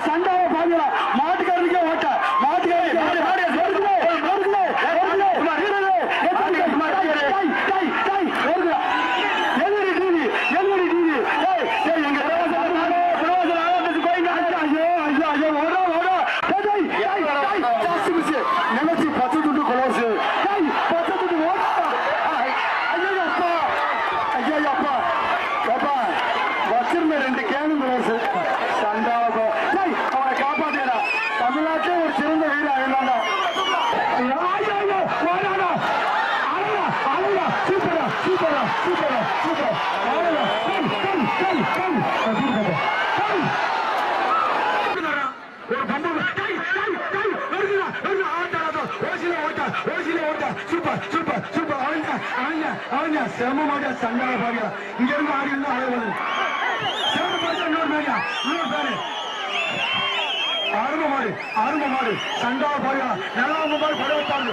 சண்டாவை பாக்கலாம் மாட்டுக்காரனுக்கே ஓட்ட நினைச்சு 10 துண்டு கொலோசு 10 துண்டு ஓட்டா ஐயப்பா அப்பா வச்சிருந்த 2 கேனு கொலோசு சண்டாவை அவனை காப்பாத்தேடா தமிழ்நாட்டிலே ஒரு சிறந்த வீர அழகாண்டா சூப்பரா சூப்பரா சூப்பரா சூப்பர் ஒரு பம்பு சூப்பர் சூப்பர் சூப்பர் அவங்க சிரமமாக சண்டாவை பாருங்க இங்க இருந்து ஆடி இருந்து அழகு ஆரம்ப மாடு சண்டாவை பாருங்க நல்லா மாடு படம் வச்சாங்க